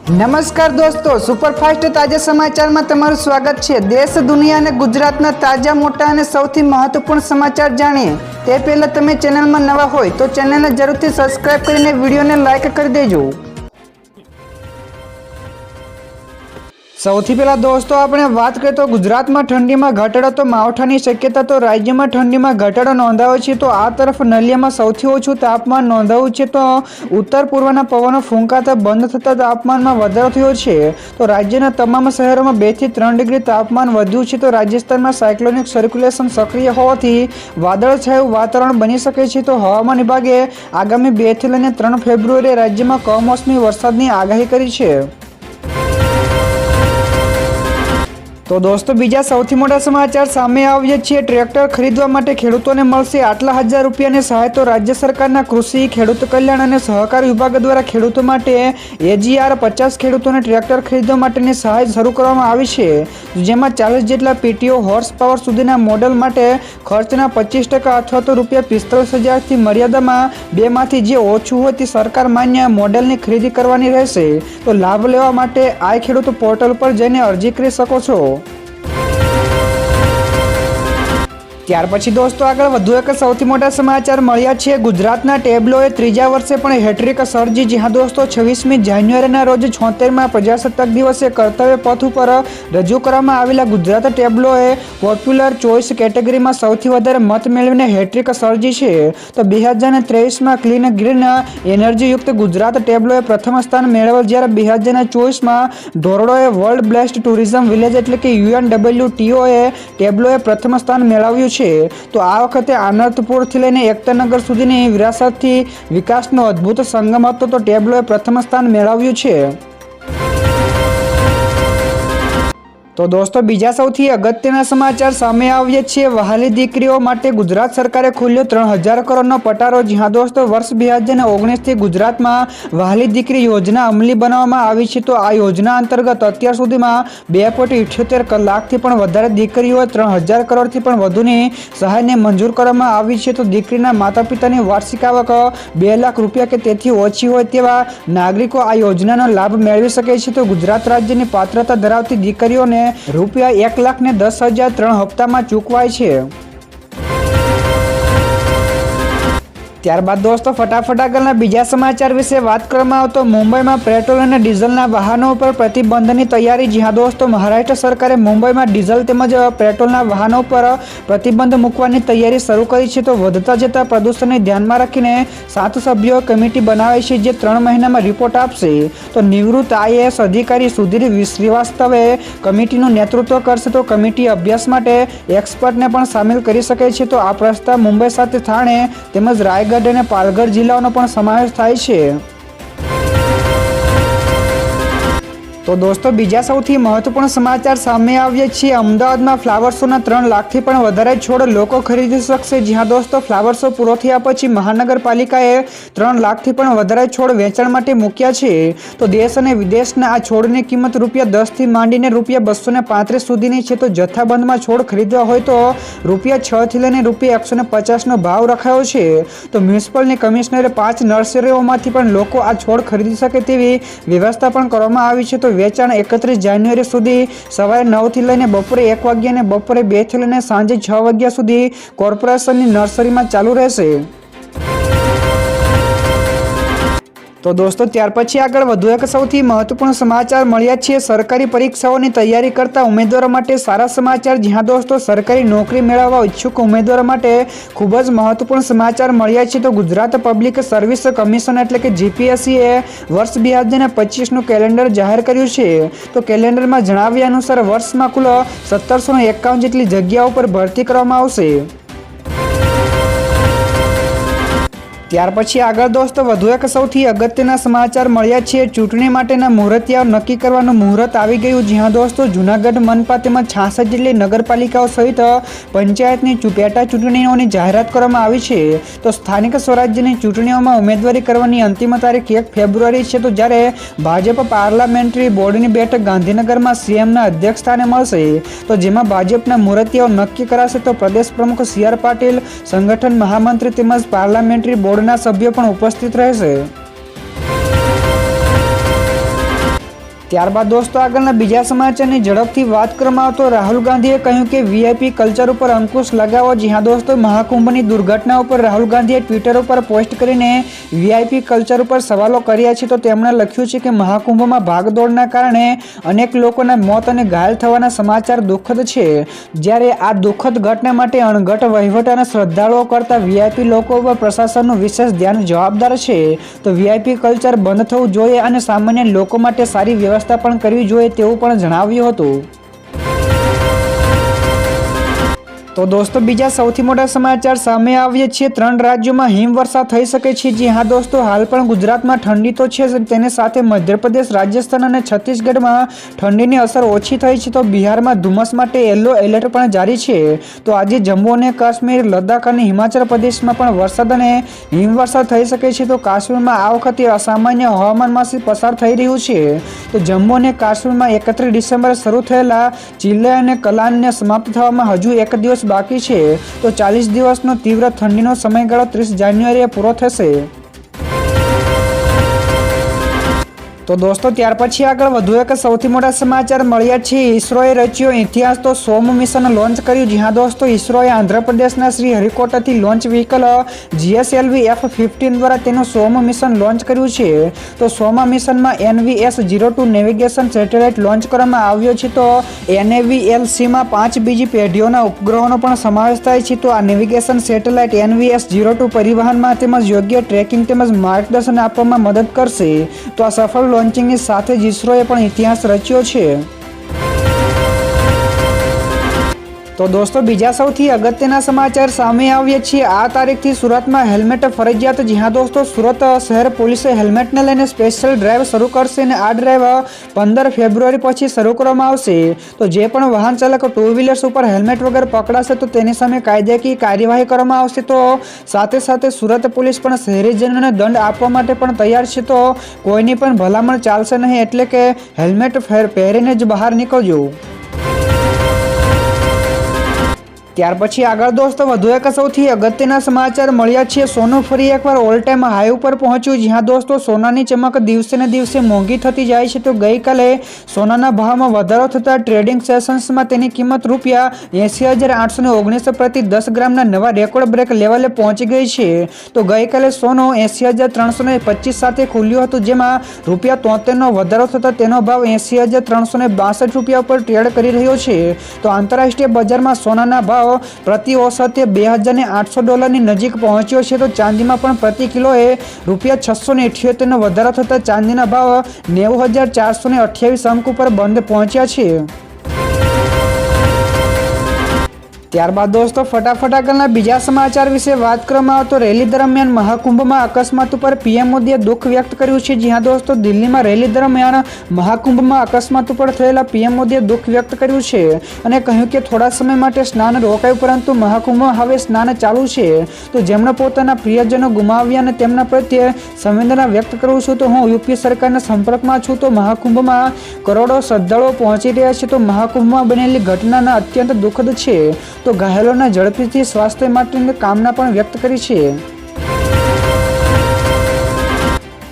નમસ્કાર દોસ્તો, સુપરફાસ્ટ તાજા સમાચારમાં તમારું સ્વાગત છે। દેશ, દુનિયા અને ગુજરાતના તાજા, મોટા અને સૌથી મહત્વપૂર્ણ સમાચાર જાણીએ તે પહેલા તમે ચેનલમાં નવા હોય તો ચેનલને જરૂરથી સબસ્ક્રાઇબ કરીને વિડીયોને લાઇક કરી દેજો। સૌથી પહેલા દોસ્તો આપણે વાત કરીએ તો ગુજરાતમાં ઠંડીમાં ઘટાડો તો માવઠાની શક્યતા તો રાજ્યમાં ઠંડીમાં ઘટાડો નોંધાયો છે। તો આ તરફ નલિયામાં સૌથી ઓછું તાપમાન નોંધાયું છે। તો ઉત્તર પૂર્વના પવનો ફૂંકાતા બંધ થતા તાપમાનમાં વધારો થયો છે। તો રાજ્યના તમામ શહેરોમાં 2 થી 3 ડિગ્રી તાપમાન વધ્યું છે। તો રાજસ્થાનમાં સાયક્લોનિક સર્ક્યુલેશન સક્રિય હોવાથી વાદળછાયું વાતાવરણ બની શકે છે। તો હવામાન વિભાગે આગામી 2 થી લઈને 3 ફેબ્રુઆરીએ રાજ્યમાં કમોસમી વરસાદની આગાહી કરી છે। તો દોસ્તો બીજા સૌથી મોટા સમાચાર સામે આવ્યા છે। ટ્રેક્ટર ખરીદવા માટે ખેડૂતોને મળશે આટલા હજાર રૂપિયાની સહાય। તો રાજ્ય સરકારના કૃષિ, ખેડૂત કલ્યાણ અને સહકાર વિભાગ દ્વારા ખેડૂતો માટે AGR 50 ખેડૂતોને ટ્રેક્ટર ખરીદવા માટેની સહાય શરૂ કરવામાં આવી છે, જેમાં 40 જેટલા PTO હોર્સ પાવર સુધીના મોડેલ માટે ખર્ચના 25% અથવા તો ₹45,000 થી મર્યાદામાં 2 માંથી જે ઓછું હોય તે સરકાર માન્ય મોડેલની ખરીદી કરવાની રહેશે। તો લાભ લેવા માટે આ ખેડૂત પોર્ટલ પર જઈને અરજી કરી શકો છો। ત્યાર પછી દોસ્તો આગળ વધુ એક સૌથી મોટા સમાચાર મળ્યા છે। ગુજરાતના ટેબ્લોએ ત્રીજા વર્ષે પણ હેટ્રિક સર્જી। જ્યાં દોસ્તો 26મી જાન્યુઆરીના રોજ 76માં પ્રજાસત્તાક દિવસે કર્તવ્ય પથ ઉપર રજૂ કરવામાં આવેલા ગુજરાત ટેબ્લોએ પોપ્યુલર ચોઇસ કેટેગરીમાં સૌથી વધારે મત મેળવીને હેટ્રિક સર્જી છે। તો 2023માં ક્લીન ગ્રીન એનર્જીયુક્ત ગુજરાત ટેબ્લોએ પ્રથમ સ્થાન મેળવેલ, જ્યારે 2024માં ધોરડોએ વર્લ્ડ બેસ્ટ ટુરિઝમ વિલેજ એટલે કે UNWTOએ ટેબ્લોએ પ્રથમ સ્થાન મેળવ્યું છે। તો આ વખતે આનંદપુરથી લઈને એકતાનગર સુધીની વિરાસતથી વિકાસનો અદ્ભુત સંગમ હતો। તો ટેબ્લોએ પ્રથમ સ્થાન મેળવ્યું છે। તો દોસ્તો બીજા સૌથી અગત્યના સમાચાર સામે આવ્યા છે। વહાલી દીકરીઓ માટે ગુજરાત સરકારે ખોલ્યો 3000 કરોડનો પટારો। જ્યાં દોસ્તો વર્ષ 2019થી ગુજરાતમાં વહાલી દીકરી યોજના અમલી બનાવવામાં આવી છે। તો આ યોજના અંતર્ગત અત્યાર સુધીમાં 2.78 લાખથી પણ વધારે દીકરીઓએ 3000 કરોડથી પણ વધુની સહાયને મંજૂર કરવામાં આવી છે। તો દીકરીના માતા પિતાની વાર્ષિક આવક 2 લાખ રૂપિયા કે તેથી ઓછી હોય તેવા નાગરિકો આ યોજનાનો લાભ મેળવી શકે છે। તો ગુજરાત રાજ્યની પાત્રતા ધરાવતી દીકરીઓને ₹1,10,000 3 હપ્તામાં ચૂકવાય છે। ત્યારબાદ દોસ્તો ફટાફટ આગળના બીજા સમાચાર વિશે વાત કરવામાં આવે તો મુંબઈમાં પેટ્રોલ અને ડીઝલના વાહનો પર પ્રતિબંધની તૈયારી। જ્યાં દોસ્તો મહારાષ્ટ્ર સરકારે મુંબઈમાં ડીઝલ તેમજ પેટ્રોલના વાહનો પર પ્રતિબંધ મૂકવાની તૈયારી શરૂ કરી છે। તો વધતા જતા પ્રદૂષણને ધ્યાનમાં રાખીને 7 સભ્યો કમિટી બનાવાઈ છે, જે 3 મહિનામાં રિપોર્ટ આપશે। તો નિવૃત્ત IAS અધિકારી સુધીર શ્રીવાસ્તવે કમિટીનું નેતૃત્વ કરશે। તો કમિટી અભ્યાસ માટે એક્સપર્ટને પણ સામેલ કરી શકે છે। તો આ પ્રસ્તાવ મુંબઈ સાથે થાણે તેમજ રાયગઢ અને પાલઘર જિલ્લાઓનો પણ સમાવેશ થાય છે। તો દોસ્તો બીજા સૌથી મહત્વપૂર્ણ સમાચાર સામે આવ્યા છે। અમદાવાદમાં ફ્લાવર શોના 3 લાખથી પણ વધારે છોડ લોકો ખરીદી શકશે। જ્યાં દોસ્તો ફ્લાવર શો પૂરો થયા પછી મહાનગરપાલિકાએ 3 લાખથી પણ વધારે છોડ વેચાણ માટે મૂક્યા છે। તો દેશ અને વિદેશના આ છોડની કિંમત ₹10 થી માંડીને ₹235 સુધીની છે। તો જથ્થાબંધમાં છોડ ખરીદવા હોય તો ₹6 થી લઈને ₹150નો ભાવ રખાયો છે। તો મ્યુનિસિપલની કમિશનરે 5 નર્સરીઓમાંથી પણ લોકો આ છોડ ખરીદી શકે તેવી વ્યવસ્થા પણ કરવામાં આવી છે। તો વેચાણ 31 જાન્યુઆરી સુધી સવારે 9 થી લઈને બપોરે 1 વાગ્યા અને બપોરે 2 થી લઈને સાંજે 6 વાગ્યા સુધી કોર્પોરેશનની નર્સરીમાં ચાલુ રહેશે। તો દોસ્તો ત્યાર પછી આગળ વધુ એક સૌથી મહત્વપૂર્ણ સમાચાર મળ્યા છે। સરકારી પરીક્ષાઓની તૈયારી કરતા ઉમેદવારો માટે સારા સમાચાર। જ્યાં દોસ્તો સરકારી નોકરી મેળવવા ઈચ્છુક ઉમેદવારો માટે ખૂબ જ મહત્વપૂર્ણ સમાચાર મળ્યા છે। તો ગુજરાત પબ્લિક સર્વિસ કમિશન એટલે કે GPSCએ વર્ષ 2025નું કેલેન્ડર જાહેર કર્યું છે। તો કેલેન્ડરમાં જણાવ્યા અનુસાર વર્ષમાં કુલ 1751 જેટલી જગ્યાઓ પર ભરતી કરવામાં આવશે। ત્યાર પછી આગળ દોસ્તો વધુ એક સૌથી અગત્યના સમાચાર મળ્યા છે। ચૂંટણી માટેના મુહૂર્તિયાઓ નક્કી કરવાનું મુહૂર્ત આવી ગયું। જ્યાં દોસ્તો જૂનાગઢ મનપા તેમજ 66 જેટલી નગરપાલિકાઓ સહિત પંચાયતની પેટા ચૂંટણીઓની જાહેરાત કરવામાં આવી છે। તો સ્થાનિક સ્વરાજ્યની ચૂંટણીઓમાં ઉમેદવારી કરવાની અંતિમ તારીખ 1 ફેબ્રુઆરી છે। તો જ્યારે ભાજપ પાર્લામેન્ટરી બોર્ડની બેઠક ગાંધીનગરમાં CMના અધ્યક્ષ સ્થાને મળશે। તો જેમાં ભાજપના મુહૂર્તિયાઓ નક્કી કરાશે। તો પ્રદેશ પ્રમુખ CR પાટીલ, સંગઠન મહામંત્રી તેમજ પાર્લામેન્ટરી બોર્ડ ના સભ્યો પણ ઉપસ્થિત રહેશે। ત્યારબાદ દોસ્તો આગળના બીજા સમાચારની ઝડપથી વાત કરવામાં આવે તો રાહુલ ગાંધીએ કહ્યું કે વીઆઈપી કલ્ચર ઉપર અંકુશ લગાવો. જી હા દોસ્તો, મહાકુંભની દુર્ઘટના ઉપર રાહુલ ગાંધીએ ટ્વિટર ઉપર પોસ્ટ કરીને વીઆઈપી કલ્ચર ઉપર સવાલો કર્યા છે. તો તેમણે લખ્યું છે કે મહાકુંભમાં ભાગદોડના કારણે અનેક લોકોના મોત અને ઘાયલ થવાના સમાચાર દુઃખદ છે. જ્યારે આ દુઃખદ ઘટના માટે અણઘટ વહીવટ અને શ્રદ્ધાળુઓ કરતા વીઆઈપી લોકો ઉપર પ્રશાસનનું વિશેષ ધ્યાન જવાબદાર છે. તો વીઆઈપી કલ્ચર બંધ થવું જોઈએ અને સામાન્ય લોકો માટે સારી વ્યવસ્થા પણ કરવી જોઈએ તેવું પણ જણાવ્યું હતું. તો દોસ્તો બીજા સૌથી મોટા સમાચાર સામે આવ્યા છે. 3 રાજ્યોમાં હિમવર્ષા થઈ શકે છે. જી હા દોસ્તો, હાલ પણ ગુજરાતમાં ઠંડી તો છે, તેની સાથે મધ્યપ્રદેશ, રાજસ્થાન અને છત્તીસગઢમાં ઠંડીની અસર ઓછી થઈ છે. તો બિહારમાં ધુમ્મસ માટે યલો એલર્ટ પણ જારી છે. તો આજે જમ્મુ અને કાશ્મીર, લદ્દાખ અને હિમાચલ પ્રદેશમાં પણ વરસાદ અને હિમવર્ષા થઈ શકે છે. તો કાશ્મીરમાં આ વખતે અસામાન્ય હવામાનમાંથી પસાર થઈ રહ્યું છે. તો જમ્મુ અને કાશ્મીરમાં 31 ડિસેમ્બરે શરૂ થયેલા ચિલ્લે અને કલાનને સમાપ્ત થવામાં હજુ એક દિવસ બાકી છે. તો 40 દિવસનો તીવ્ર ઠંડીનો સમયગાળો 30 જાન્યુઆરીએ પૂરો થશે. તો દોસ્તો ત્યાર પછી આગળ વધુ એક સૌથી મોટા સમાચાર મળ્યા છે. ઈસરોએ રચ્યો ઇતિહાસ, તો 100મું મિશન લોન્ચ કર્યું. જી હા દોસ્તો, ઈસરોએ આંધ્રપ્રદેશના શ્રી હરિકોટાથી લોન્ચ વ્હીકલ GSLV F-15 દ્વારા તેનું 100મું મિશન લોન્ચ કર્યું છે. તો 100મા મિશનમાં NVS-02 નેવિગેશન સેટેલાઇટ લોન્ચ કરવામાં આવ્યો છે. તો NAVLCમાં 5 બીજી પેઢીઓના ઉપગ્રહોનો પણ સમાવેશ થાય છે. તો આ નેવિગેશન સેટેલાઇટ NVS-02 પરિવહનમાં તેમજ યોગ્ય ટ્રેકિંગ તેમજ માર્ગદર્શન આપવામાં મદદ કરશે. તો આ સફળ લોન્ચિંગની સાથે જ ઈસરોએ પણ ઇતિહાસ રચ્યો છે. તો દોસ્તો બીજા સૌથી અગત્યના સમાચાર સામે આવ્યા છે. આ તારીખથી સુરતમાં હેલ્મેટ ફરજિયાત. જી હા દોસ્તો, સુરત શહેર પોલીસે હેલ્મેટને લઈને સ્પેશિયલ ડ્રાઈવ શરૂ કરશે અને આ ડ્રાઈવ 15 ફેબ્રુઆરી પછી શરૂ કરવામાં આવશે. તો જે પણ વાહન ચાલકો 2 વ્હીલર્સ ઉપર હેલ્મેટ વગર પકડાશે તો તેની સામે કાયદાકીય કાર્યવાહી કરવામાં આવશે. તો સાથે સાથે સુરત પોલીસ પણ શહેરીજનોને દંડ આપવા માટે પણ તૈયાર છે. તો કોઈની પણ ભલામણ ચાલશે નહીં, એટલે કે હેલ્મેટ પહેરીને જ બહાર નીકળજો. ત્યાર પછી આગળ દોસ્તો વધુ એક સૌથી અગત્યના સમાચાર મળ્યા છે. સોનું ફરી એકવાર ઓલ ટાઈમ હાઈ ઉપર પહોંચ્યું. જી હા દોસ્તો, સોનાની ચમક દિવસે ને દિવસે મોંઘી થતી જાય છે. તો ગઈકાલે સોનાના ભાવમાં વધારો થતાં ટ્રેડિંગ સેશન્સમાં તેની કિંમત ₹80,819 પ્રતિ 10 ગ્રામના નવા રેકોર્ડ બ્રેક લેવલે પહોંચી ગઈ છે. તો ગઈકાલે સોનું 80,325 સાથે ખુલ્યું હતું, જેમાં ₹73નો વધારો થતાં તેનો ભાવ ₹80,362 ઉપર ટ્રેડ કરી રહ્યો છે. તો આંતરરાષ્ટ્રીય બજારમાં સોનાના ભાવ પ્રતિ ઔષધે $2,800 નજીક પહોંચ્યો છે. તો ચાંદીમાં પણ પ્રતિ કિલોએ ₹678નો વધારો થતાં ચાંદીના ભાવ 90,428 અંક ઉપર બંધ પહોંચ્યા છે. ત્યારબાદ દોસ્તો ફટાફટ આગળના બીજા સમાચાર વિશે વાત કરવામાં આવે તો રેલી દરમિયાન મહાકુંભમાં અકસ્માત ઉપર પીએમ મોદીએ દુઃખ વ્યક્ત કર્યું છે. જી હા દોસ્તો, દિલ્હીમાં રેલી દરમિયાન મહાકુંભમાં અકસ્માત ઉપર થયેલા પીએમ મોદીએ દુઃખ વ્યક્ત કર્યું છે અને કહ્યું કે થોડા સમય માટે સ્નાન રોકાયું, પરંતુ મહાકુંભમાં હવે સ્નાન ચાલુ છે. તો જેમણે પોતાના પ્રિયજનો ગુમાવ્યા અને તેમના પ્રત્યે સંવેદના વ્યક્ત કરું છું. તો હું યુપી સરકારના સંપર્કમાં છું. તો મહાકુંભમાં કરોડો શ્રદ્ધાળુઓ પહોંચી રહ્યા છે. તો મહાકુંભમાં બનેલી ઘટનાના અત્યંત દુઃખદ છે. તો ઘાયલોના ઝડપીથી સ્વાસ્થ્ય માટેની કામના પણ વ્યક્ત કરી છે.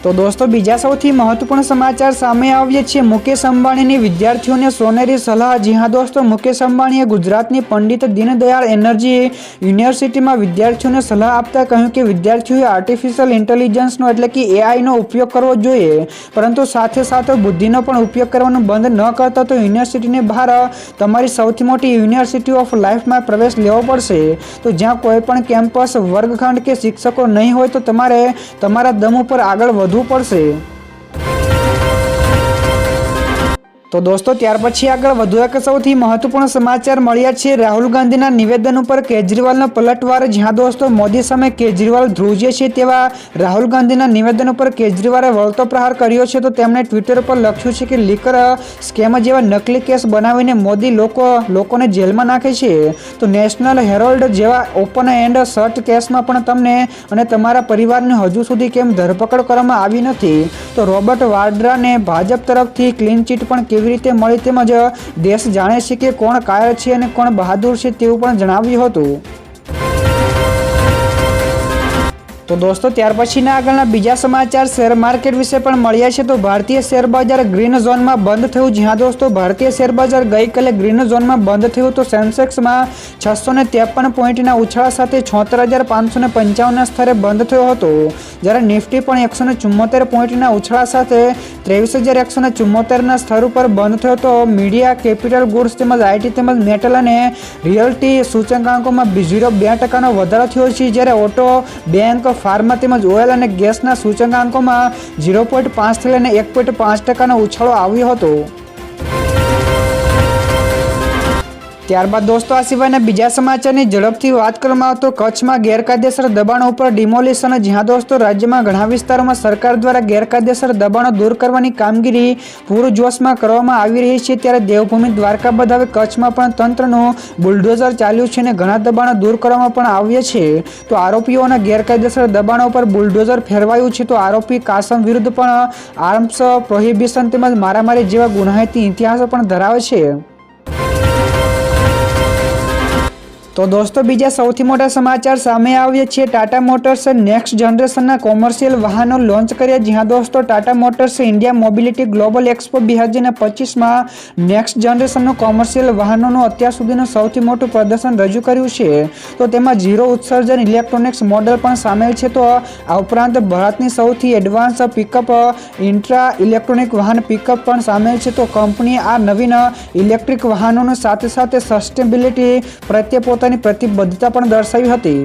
તો દોસ્તો બીજા સૌથી મહત્વપૂર્ણ સમાચાર સામે આવ્યા છે. મુકેશ અંબાણીની વિદ્યાર્થીઓને સોનેરી સલાહ. જી હા દોસ્તો, મુકેશ અંબાણીએ ગુજરાતની પંડિત દીનદયાળ એનર્જી યુનિવર્સિટીમાં વિદ્યાર્થીઓને સલાહ આપતા કહ્યું કે વિદ્યાર્થીઓએ આર્ટિફિશિયલ ઇન્ટેલિજન્સનો એટલે કે AIનો ઉપયોગ કરવો જોઈએ, પરંતુ સાથે સાથે બુદ્ધિનો પણ ઉપયોગ કરવાનું બંધ ન કરતા તો યુનિવર્સિટીની બહાર તમારી સૌથી મોટી યુનિવર્સિટી ઓફ લાઈફમાં પ્રવેશ લેવો પડશે. તો જ્યાં કોઈ પણ કેમ્પસ, વર્ગખંડ કે શિક્ષકો નહીં હોય તો તમારે તમારા દમ ઉપર આગળ વધવું પડશે. તો દોસ્તો ત્યાર પછી આગળ વધુ એક સૌથી મહત્વપૂર્ણ સમાચાર મળ્યા છે. રાહુલ ગાંધીના નિવેદન ઉપર કેજરીવાલનો પલટવાર. જ્યાં દોસ્તો મોદી સામે કેજરીવાલ ધ્રુજે છે, તેવા રાહુલ ગાંધીના નિવેદન ઉપર કેજરીવાલે વળતો પ્રહાર કર્યો છે. તો તેમણે ટ્વિટર પર લખ્યું છે કે લીકર સ્કેમ જેવા નકલી કેસ બનાવીને મોદી લોકોને જેલમાં નાખે છે. તો નેશનલ હેરોલ્ડ જેવા ઓપન એન્ડ શટ કેસમાં પણ તમને અને તમારા પરિવારને હજુ સુધી કેમ ધરપકડ કરવામાં આવી નથી? તો રોબર્ટ વાડ્રાને ભાજપ તરફથી ક્લીન ચીટ પણ કેવી રીતે મળી, તેમજ દેશ જાણે છે કે કોણ કાયર છે અને કોણ બહાદુર છે તેવું પણ જણાવ્યું હતું. તો દોસ્તો ત્યાર પછીના આગળના બીજા સમાચાર શેર માર્કેટ વિશે પણ મળ્યા છે. તો ભારતીય શેર બજાર ગ્રીન ઝોનમાં બંધ થયું. જ્યાં દોસ્તો ભારતીય શેર બજાર ગઈકાલે ગ્રીન ઝોનમાં બંધ થયું. તો સેન્સેક્સમાં 653 પોઈન્ટના ઉછાળા સાથે 76,555ના સ્તરે બંધ થયો હતો. જ્યારે નિફ્ટી પણ 174 પોઈન્ટના ઉછાળા સાથે 23,174ના સ્તર ઉપર બંધ થયો હતો. મીડિયા, કેપિટલ ગુડ્સ તેમજ આઈટી તેમજ મેટલ અને રિયલ્ટી સૂચકાંકોમાં 0.2% વધારો થયો છે. જ્યારે ઓટો, બેંક, ફાર્મા તેમજ ઓઇલ અને ગેસના સૂચકાંકોમાં 0.5 થી લઈને 1.5%નો ઉછાળો આવ્યો હતો. ત્યારબાદ દોસ્તો આ સિવાયના બીજા સમાચારની ઝડપથી વાત કરવામાં આવે તો કચ્છમાં ગેરકાયદેસર દબાણો ઉપર ડિમોલિશન. જ્યાં દોસ્તો રાજ્યમાં ઘણા વિસ્તારોમાં સરકાર દ્વારા ગેરકાયદેસર દબાણો દૂર કરવાની કામગીરી પૂરજોશમાં કરવામાં આવી રહી છે. ત્યારે દેવભૂમિ દ્વારકા બાદ હવે કચ્છમાં પણ તંત્રનું બુલડોઝર ચાલ્યું છે અને ઘણા દબાણો દૂર કરવામાં પણ આવ્યા છે. તો આરોપીઓના ગેરકાયદેસર દબાણો પર બુલડોઝર ફેરવાયું છે. તો આરોપી કાસમ વિરુદ્ધ પણ આર્મ્સ પ્રોહિબિશન તેમજ મારામારી જેવા ગુનાહિત ઇતિહાસ પણ ધરાવે છે. તો દોસ્તો બીજા સૌથી મોટા સમાચાર સામે આવ્યા છે. ટાટા મોટર્સે નેક્સ્ટ જનરેશનના કોમર્શિયલ વાહનો લોન્ચ કર્યા. જ્યાં દોસ્તો ટાટા મોટર્સે ઇન્ડિયા મોબિલિટી ગ્લોબલ એક્સપો 2025માં નેક્સ્ટ જનરેશનનું કોમર્શિયલ વાહનોનું અત્યાર સુધીનું સૌથી મોટું પ્રદર્શન રજૂ કર્યું છે. તો તેમાં ઝીરો ઉત્સર્જન ઇલેક્ટ્રોનિક્સ મોડેલ પણ સામેલ છે. તો આ ઉપરાંત ભારતની સૌથી એડવાન્સ પિકઅપ ઇન્ટ્રા ઇલેક્ટ્રોનિક વાહન પિકઅપ પણ સામેલ છે. તો કંપનીએ આ નવીન ઇલેક્ટ્રિક વાહનોની સાથે સાથે સસ્ટેનેબિલિટી પ્રત્યે પોતાની પ્રતિબદ્ધતા પણ દર્શાવી હતી.